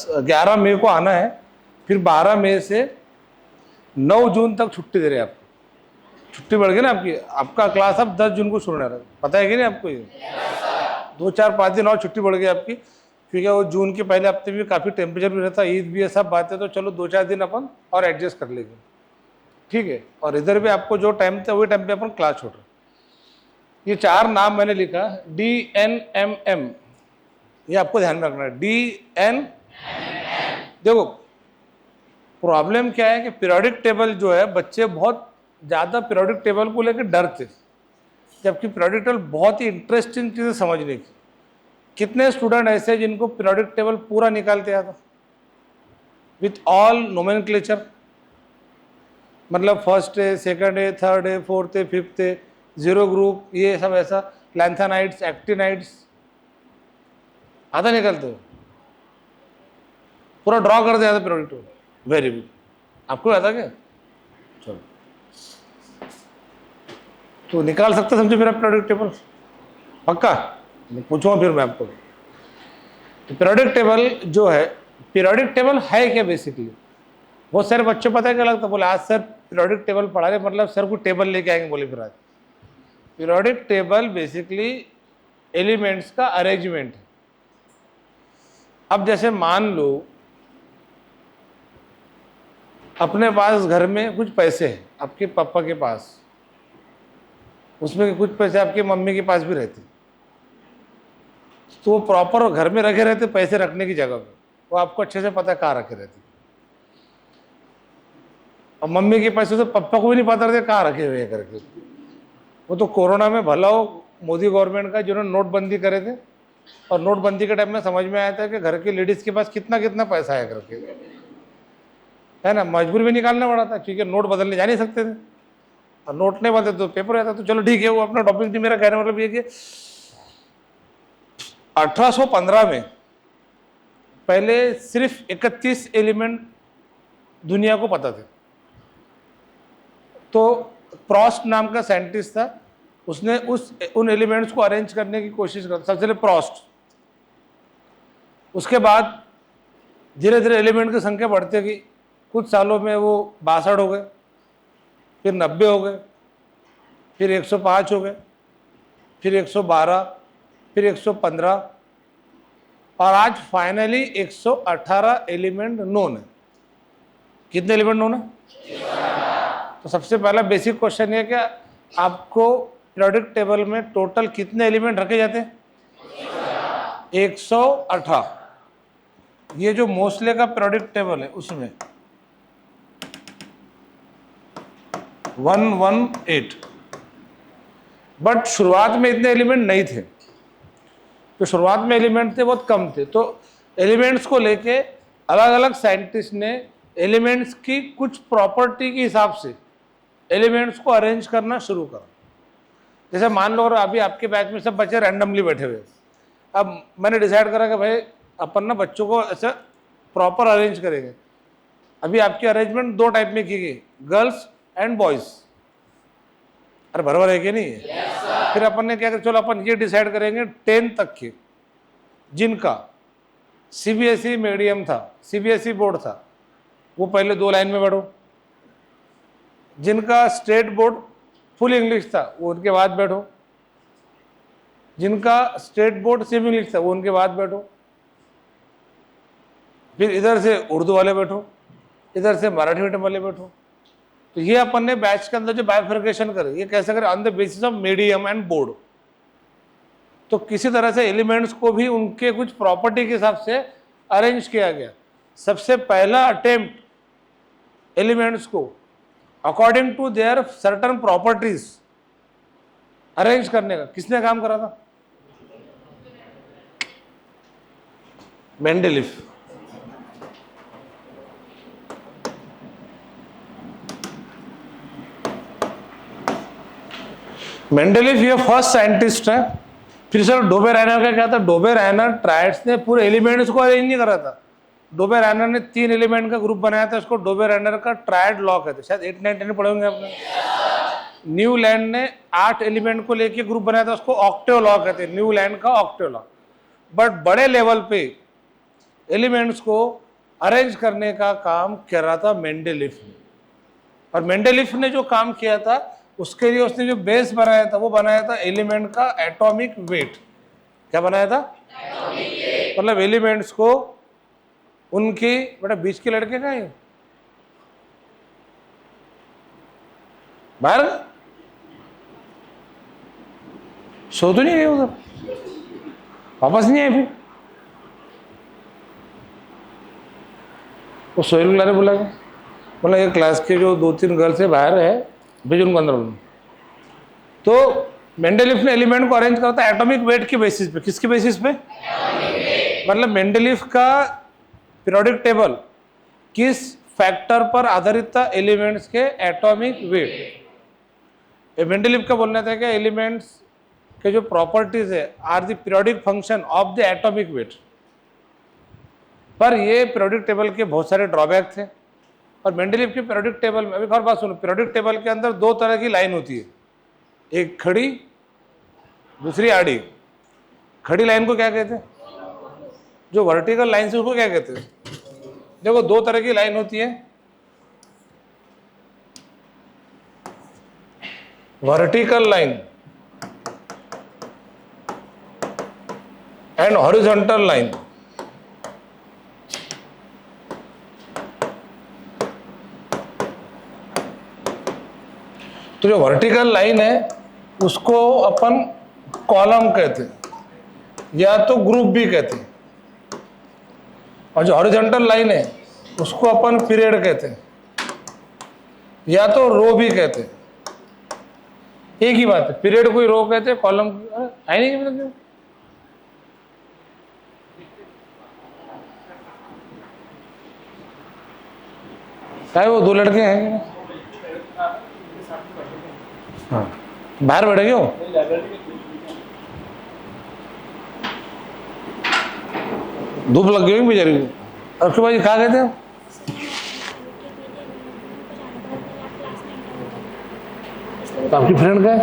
11 मई को आना है, फिर 12 मई से 9 जून तक छुट्टी दे रहे हैं आपको। छुट्टी बढ़ गई ना आपकी, आपका क्लास अब 10 जून को शुरू होना है, पता है कि नहीं आपको? ये 2-4-5 दिन और छुट्टी बढ़ गई आपकी, क्योंकि वो जून के पहले हफ्ते में काफ़ी टेम्परेचर भी रहता है, ईद भी है, सब बातें, तो चलो 2-4 दिन अपन और एडजस्ट कर लेंगे, ठीक है। और इधर भी आपको जो टाइम था वही टाइम पे अपन क्लास छोड़ रहे। ये 4 नाम मैंने लिखा, DNMM, ये आपको ध्यान में रखना है। DN, देखो प्रॉब्लम क्या है कि पीरियोडिक टेबल जो है, बच्चे बहुत ज़्यादा पीरियोडिक टेबल को लेकर डरते, जबकि पीरियोडिक टेबल बहुत ही इंटरेस्टिंग चीज़ है समझने की। कितने स्टूडेंट ऐसे हैं जिनको पीरियोडिक टेबल पूरा निकालते आता विथ ऑल नोमेनक्लेचर, मतलब फर्स्ट है, सेकंड है, थर्ड है, फोर्थ है, फिफ्थ है, जीरो ग्रुप, ये सब ऐसा, लैंथेनाइड्स, एक्टिनाइड्स आधा निकलते हो, पूरा ड्रॉ कर दिया था पीरियोडिक टेबल। वेरी गुड, आपको आता क्या? चलो, तो निकाल सकते समझो मेरा पीरियोडिक टेबल पक्का? पूछूंगा फिर मैं आपको। तो पीरियोडिक टेबल जो है, पीरियोडिक टेबल है क्या बेसिकली? बहुत सारे बच्चों पता है क्या लगता है, बोले आज सर पीरियोडिक टेबल पढ़ा रहे, मतलब सर को टेबल लेके आएंगे, बोले फिर आज। पीरियोडिक टेबल बेसिकली एलिमेंट्स का अरेंजमेंट है। अब जैसे मान लो अपने पास घर में कुछ पैसे हैं, आपके पापा के पास, उसमें कुछ पैसे आपके मम्मी के पास भी रहते, तो वो प्रॉपर घर में रखे रहते पैसे रखने की जगह पे, वो आपको अच्छे से पता है कहाँ रखे रहते। अब मम्मी के पैसे तो पापा को भी नहीं पता रहते कहाँ रखे हुए हैं करके। वो तो कोरोना में भला हो मोदी गवर्नमेंट का, जिन्होंने नोटबंदी करे थे, और नोटबंदी के टाइम में समझ में आया था कि घर की लेडीज के पास कितना कितना पैसा है करके, है ना। मजबूर भी निकालना पड़ा था क्योंकि नोट बदलने जा नहीं सकते थे, और नोट नहीं बदलते तो पेपर रहता। तो चलो ठीक है, वो अपना टॉपिक नहीं, मेरा कहने मतलब ये कि 1815 में पहले सिर्फ 31 एलिमेंट दुनिया को पता थे। तो प्रॉस्ट नाम का साइंटिस्ट था, उसने उन एलिमेंट्स को अरेंज करने की कोशिश करता, सबसे पहले प्रॉस्ट। उसके बाद धीरे धीरे एलिमेंट की संख्या बढ़ती गई, कुछ सालों में वो 62 हो गए, फिर 90 हो गए, फिर 105 हो गए, फिर 112, फिर 115, और आज फाइनली 118 एलिमेंट नोन है। कितने एलिमेंट नोन है? तो सबसे पहला बेसिक क्वेश्चन ये क्या, आपको पीरियोडिक टेबल में टोटल कितने एलिमेंट रखे जाते हैं? 118। ये जो मोस्ले का पीरियोडिक टेबल है उसमें 118, बट शुरुआत में इतने एलिमेंट नहीं थे। तो शुरुआत में एलिमेंट थे बहुत कम थे, तो एलिमेंट्स को लेके अलग अलग साइंटिस्ट ने एलिमेंट्स की कुछ प्रॉपर्टी के हिसाब से एलिमेंट्स को अरेंज करना शुरू करा। जैसे मान लो अभी आपके बैच में सब बच्चे रैंडमली बैठे हुए, अब मैंने डिसाइड करा कि भाई अपन ना बच्चों को ऐसे प्रॉपर अरेंज करेंगे। अभी आपकी अरेंजमेंट 2 टाइप में की गई, गर्ल्स एंड बॉयज़। अरे बराबर है कि नहीं? yes, फिर अपन ने क्या कर, चलो अपन ये डिसाइड करेंगे 10 तक के जिनका CBSE मीडियम था, CBSE बोर्ड था, वो पहले 2 लाइन में बैठो। जिनका स्टेट बोर्ड फुल इंग्लिश था वो उनके बाद बैठो। जिनका स्टेट बोर्ड सेमी इंग्लिश था वो उनके बाद बैठो। फिर इधर से उर्दू वाले बैठो, इधर से मराठी मीडियम वाले बैठो। तो ये अपन ने बैच के अंदर जो बाइफर्केशन करे, ये कैसे करे? On the basis of medium and board. तो किसी तरह से एलिमेंट्स को भी उनके कुछ प्रॉपर्टी के हिसाब से अरेंज किया गया। सबसे पहला अटेम्प्ट एलिमेंट्स को according to their certain properties arrange करने का किसने काम करा था? मेंडेलीफ। मेंडेलीफ ये फर्स्ट साइंटिस्ट है। फिर सर डोबे रायनर का क्या था? डोबे रायनर ट्रायड्स ने पूरे एलिमेंट्स को अरेंज नहीं करा था। डोबे रायनर ने 3 एलिमेंट का ग्रुप बनाया था, उसको डोबे रायनर का ट्रायड लॉ कहते हैं। शायद 8, 9, 10 पढ़े होंगे आपने। न्यूलैंड ने 8 एलिमेंट को लेके ग्रुप बनाया था, उसको ऑक्टेव लॉ कहते हैं, न्यूलैंड का ऑक्टेव लॉ। बट बड़े लेवल पे एलिमेंट्स को अरेंज करने का काम कर रहा था मेंडेलीफ ने। और मेंडेलीफ ने जो काम किया था उसके लिए उसने जो बेस बनाया था वो बनाया था एलिमेंट का एटॉमिक वेट। क्या बनाया था? मतलब एलिमेंट्स को उनकी, बेटा बीच के लड़के का है बाहर सो तो नहीं गए उधर, वापस नहीं आए फिर? वो सोहेल गुलारे बोला गया, बोला ये क्लास के जो 2-3 गर्ल्स है बाहर है, भेज उनको अंदर बोलो। तो मेंडेलीफ ने एलिमेंट को अरेंज करता है एटॉमिक वेट के बेसिस पे। किसके बेसिस पे? मतलब मेंडेलीफ का पीरियोडिक टेबल किस फैक्टर पर आधारित था? एलिमेंट्स के एटॉमिक वेट। मेंडेलीफ का बोलना था कि एलिमेंट्स के जो प्रॉपर्टीज है are the periodic function of the atomic weight. पर ये पीरियोडिक टेबल के बहुत सारे ड्रॉबैक थे। और मेंडेलीफ के पीरियोडिक टेबल में, अभी एक और बात सुनो, पीरियोडिक टेबल के अंदर 2 तरह की लाइन होती है, एक खड़ी, दूसरी आड़ी। खड़ी लाइन को क्या कहते हैं? जो वर्टिकल लाइन से उसको क्या कहते हैं? देखो 2 तरह की लाइन होती है, vertical line and horizontal line. तो जो वर्टिकल लाइन है उसको अपन कॉलम कहते हैं या तो ग्रुप भी कहते हैं, और जो हॉरिजॉन्टल लाइन है उसको अपन पीरियड कहते हैं या तो रो भी कहते हैं। एक ही बात है, पीरियड को ही रो कहते हैं, कॉलम है नहीं मतलब क्या वो 2 लड़के हैं? हाँ बाहर बैठे क्यों? धूप लग गई बेचारी को। और उसके बाद ये कहाँ गए थे? तो आपकी फ्रेंड का है?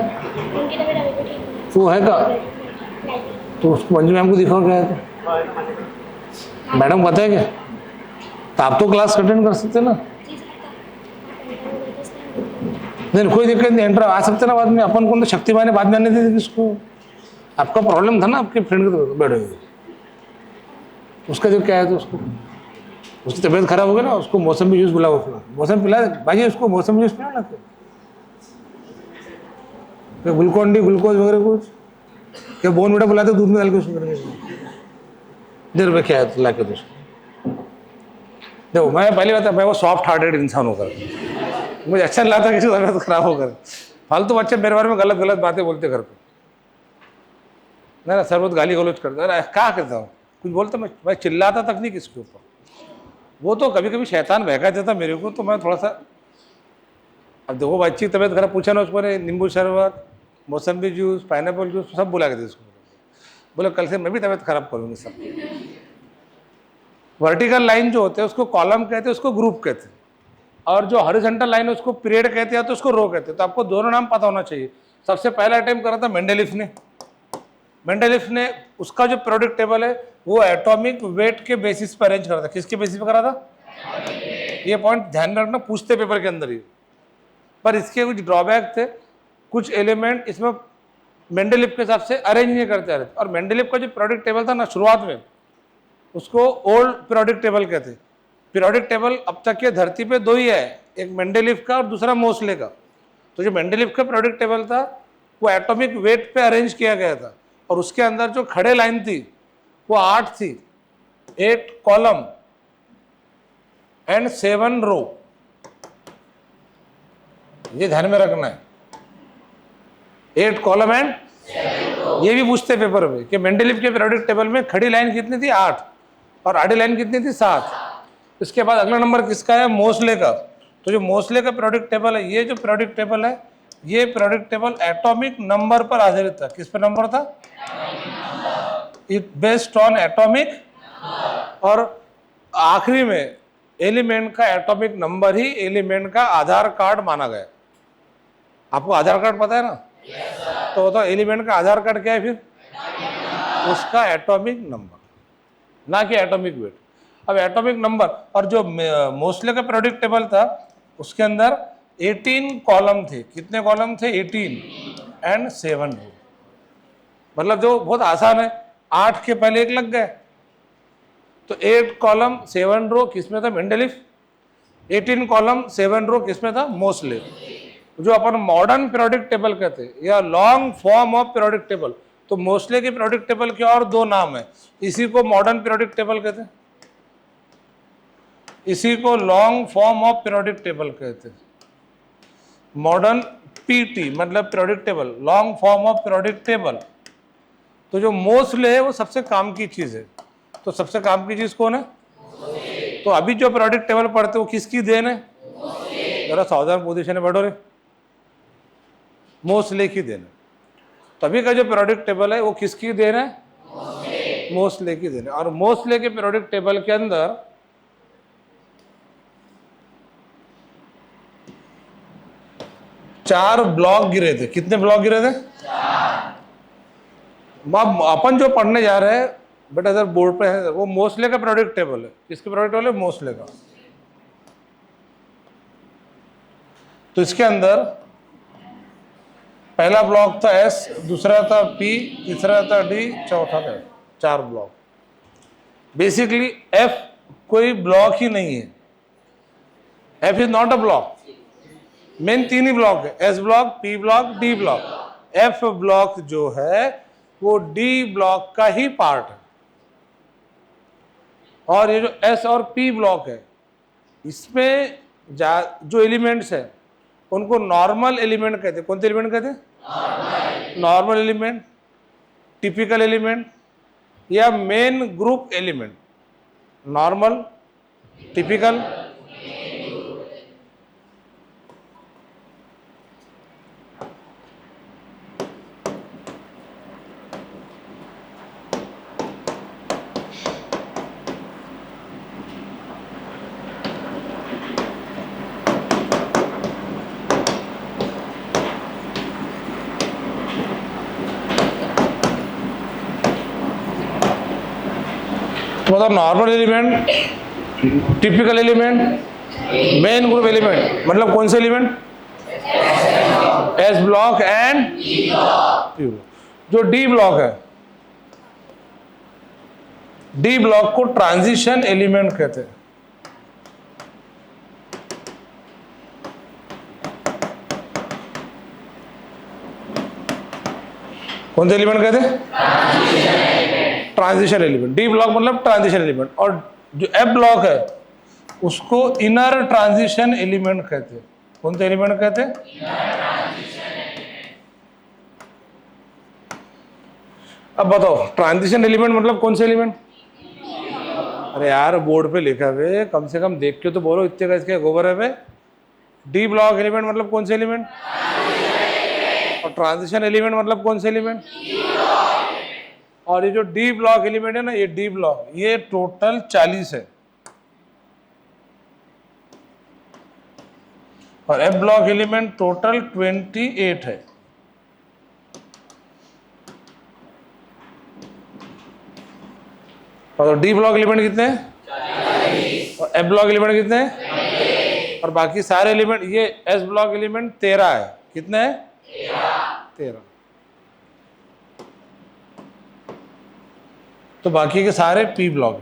वो है का? तो उसको मंजू मैम को दिखाओ क्या है तो। मैडम पता है क्या? तो आप तो क्लास अटेंड कर सकते ना? नहीं कोई दिक्कत नहीं, एंटर आ सकते ना बाद में। अपन को तो शक्तिमान ने बाद में आने दी थी किसको? आपका प्रॉब्लम था ना आपके फ्रेंड के, तो बैठो। उसका जो क्या है तो उसकी तबीयत खराब हो गई ना, उसको मौसमी जूस बुलाओ, मौसम पिला भाई, उसको मौसमी जूस पिला ना, ग्लूकॉन डी ग्लूकोज वगैरह कुछ, क्या बोन बेटा बुलाते दूध में डाल के उसको देर में क्या है तो ला के दो। देखो मैं पहली बात है, मैं वो सॉफ्ट हार्टेड इंसान होकर मुझे अच्छा नहीं लगता किसी तबीयत खराब होकर। फालतू बच्चे मेरे बारे में गलत गलत बातें बोलते घर पे, ना सर बहुत गाली गलौज करता, क्या करता हूँ कुछ बोलता, मैं चिल्लाता तक नहीं किसके ऊपर। वो तो कभी कभी शैतान बहका देता मेरे को, तो मैं थोड़ा सा, अब देखो बच्ची तबीयत खराब, पूछा ना उसको, नींबू शरबत, मौसम्बी जूस, पाइनएप्पल जूस सब बुला के दे उसको। बोले कल से मैं भी तबीयत खराब करूँगी सब। वर्टिकल लाइन जो होते हैं उसको कॉलम कहते हैं, उसको ग्रुप कहते हैं, और जो हॉरिजॉन्टल लाइन है उसको पीरियड कहते हैं तो उसको रो कहते हैं। तो आपको दोनों नाम पता होना चाहिए। सबसे पहला अटेम्प्ट करा था मेंडेलीफ ने। मेंडेलीफ ने उसका जो पीरियोडिक टेबल है वो एटॉमिक वेट के बेसिस पर अरेंज करा था। किसके बेसिस पर करा था? ये पॉइंट ध्यान में रखना, पूछते पेपर के अंदर ही। पर इसके कुछ ड्रॉबैक थे, कुछ एलिमेंट इसमें मेंडेलीफ के हिसाब से अरेंज नहीं करते रहे। और मेंडेलीफ का जो पीरियोडिक टेबल था ना शुरुआत में, उसको ओल्ड पीरियोडिक टेबल कहते हैं। पीरियोडिक टेबल अब तक के धरती पे 2 ही है, एक मेंडेलीफ का और दूसरा मोसले का। तो जो मेंडेलीफ का पीरियोडिक टेबल था वो एटॉमिक वेट पे अरेंज किया गया था, और उसके अंदर जो खड़े लाइन थी वो 8 थी, 8 कॉलम एंड 7 रो। ये ध्यान में रखना है, 8 कॉलम एंड, ये भी पूछते पेपर में कि मेंडेलीफ के पीरियोडिक टेबल में खड़ी लाइन कितनी थी? 8, और आड़ी लाइन कितनी थी? 7। इसके बाद अगला नंबर किसका है? मोसले का। तो जो मोसले का पीरियोडिक टेबल है, ये जो पीरियोडिक टेबल है, ये पीरियोडिक टेबल एटॉमिक नंबर पर आधारित था। किस पर नंबर था? इट बेस्ड ऑन एटॉमिक, और आखिरी में एलिमेंट का एटॉमिक नंबर ही एलिमेंट का आधार कार्ड माना गया। आपको आधार कार्ड पता है ना? तो बताओ एलिमेंट का आधार कार्ड क्या है फिर? उसका एटॉमिक नंबर, ना कि एटॉमिक वेट। अब एटॉमिक नंबर और जो मोस्ले का पीरियोडिक टेबल था उसके अंदर 18 कॉलम थे। कितने कॉलम थे? 18 एंड 7 रो। मतलब जो बहुत आसान है, 8 के पहले 1 लग गए तो 8 कॉलम 7 रो किसमें था? मेंडलीफ। 18 कॉलम 7 रो किसमें था? मोस्ले। जो अपन मॉडर्न पीरियोडिक टेबल कहते हैं या long form of periodic table, तो मोस्ले के पीरियोडिक टेबल के और 2 नाम है। इसी को मॉडर्न पीरियोडिक टेबल कहते हैं, इसी को long form of periodic table कहते हैं। मॉडर्न पीटी मतलब periodic table, long form of periodic table. तो जो मोस्ले है वो सबसे काम की चीज है। तो सबसे काम की चीज कौन है? तो अभी जो पीरियोडिक टेबल पढ़ते वो किसकी देन है? जरा सावधान पोजीशन में बैठो रे, मोस्ले की देन है। तभी का जो पीरियोडिक टेबल है वो किसकी देन है? मोस्ले की देन है। और मोस्ले के पीरियोडिक टेबल के अंदर 4 ब्लॉक गिरे थे। कितने ब्लॉक गिरे थे? 4। अपन जो पढ़ने जा रहे हैं बेटा इधर बोर्ड पे है, वो मोस्ले का पीरियोडिक टेबल है। किसके पीरियोडिक टेबल है? मोस्ले का। तो इसके अंदर पहला ब्लॉक था एस, दूसरा था पी, तीसरा था डी, चौथा था। 4 ब्लॉक। बेसिकली एफ कोई ब्लॉक ही नहीं है। F is not a block. Main 3 ही ब्लॉक है, S block, P block, D block. F block जो है वो डी ब्लॉक का ही पार्ट है। और ये जो एस और पी ब्लॉक है इसमें जो एलिमेंट्स है उनको नॉर्मल एलिमेंट कहते हैं। कौन से एलिमेंट कहते हैं? नॉर्मल एलिमेंट, टिपिकल एलिमेंट या main group element. Normal, typical, मतलब normal element, typical element, main group element. मतलब कौन से element? S block and P block. जो डी ब्लॉक है, डी ब्लॉक को ट्रांजिशन एलिमेंट कहते हैं। कौन से एलिमेंट कहते हैं? Transition element. डी ब्लॉक मतलब ट्रांजिशन एलिमेंट। और जो एफ ब्लॉक है उसको इनर ट्रांजिशन एलिमेंट कहते हैं। कौन से एलिमेंट कहते हैं? अब बताओ ट्रांजिशन एलिमेंट मतलब कौन से एलिमेंट? अरे यार बोर्ड पे लिखा है, कम से कम देख के तो बोलो, इतने का इसके गोबर है। डी ब्लॉक एलिमेंट मतलब कौन से एलिमेंट? और ट्रांजिशन एलिमेंट मतलब कौन से एलिमेंट? और ये जो डी ब्लॉक एलिमेंट है ना, ये डी ब्लॉक ये टोटल 40 है। और एफ ब्लॉक एलिमेंट टोटल 28 है। और डी ब्लॉक एलिमेंट कितने हैं? 40। और एफ ब्लॉक एलिमेंट कितने हैं? और बाकी सारे एलिमेंट, ये एस ब्लॉक एलिमेंट 13 है। कितने हैं? 13। तो बाकी के सारे पी ब्लॉक।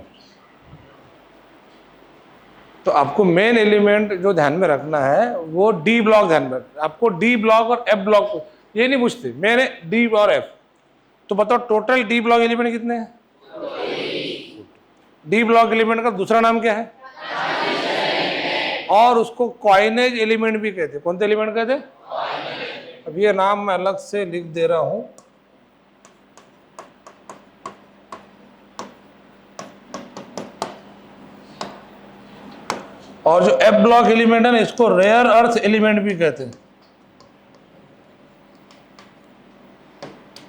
तो आपको मेन एलिमेंट जो ध्यान में रखना है वो डी ब्लॉक ध्यान में। आपको डी ब्लॉक और एफ ब्लॉक ये नहीं पूछते, मैंने डी और एफ। तो बताओ टोटल डी ब्लॉक एलिमेंट कितने हैं? डी ब्लॉक एलिमेंट का दूसरा नाम क्या है? और उसको कॉइनेज एलिमेंट भी कहते हैं। कौन से एलिमेंट कहते हैं? अब ये नाम मैं अलग से लिख दे रहा हूं। और जो एफ ब्लॉक एलिमेंट है ना, इसको रेयर अर्थ एलिमेंट भी कहते हैं।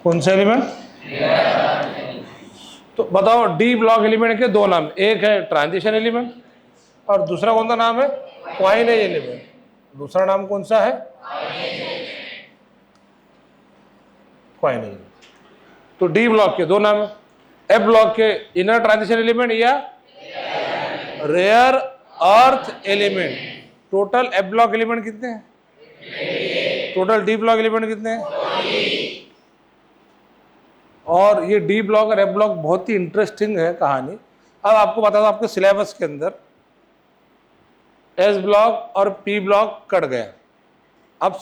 कौन से एलिमेंट? तो बताओ डी ब्लॉक एलिमेंट के 2 नाम, एक है ट्रांजिशन एलिमेंट और दूसरा कौन सा नाम है? Coinage element. दूसरा नाम कौन सा है? कॉइनेज। तो डी ब्लॉक के 2 नाम है। एफ ब्लॉक के इनर ट्रांजिशन एलिमेंट या rare earth element. Total F block element कितने हैं? टोटल डी ब्लॉक एलिमेंट कितने हैं? और ये डी ब्लॉक और एफ ब्लॉक बहुत ही इंटरेस्टिंग है कहानी। अब आपको बता दो, आपके सिलेबस के अंदर एस ब्लॉक और पी ब्लॉक कट गया। अब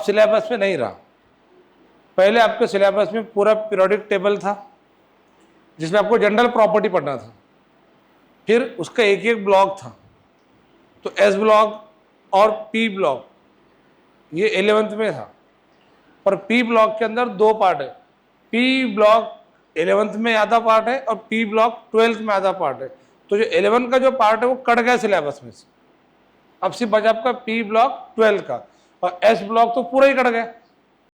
सिलेबस में नहीं रहा। पहले आपके सिलेबस में पूरा पीरियोडिक टेबल था जिसमें आपको जनरल प्रॉपर्टी पढ़ना था, फिर उसका एक एक ब्लॉक था। तो एस ब्लॉक और पी ब्लॉक ये 11th में था, पर पी ब्लॉक के अंदर दो पार्ट है। पी ब्लॉक 11th में आधा पार्ट है और पी ब्लॉक 12th में आधा पार्ट है। तो जो 11 का जो पार्ट है वो कट गया सिलेबस में से। अब सिर्फ बचा आपका पी ब्लॉक 12 का, और एस ब्लॉक तो पूरा ही कट गया।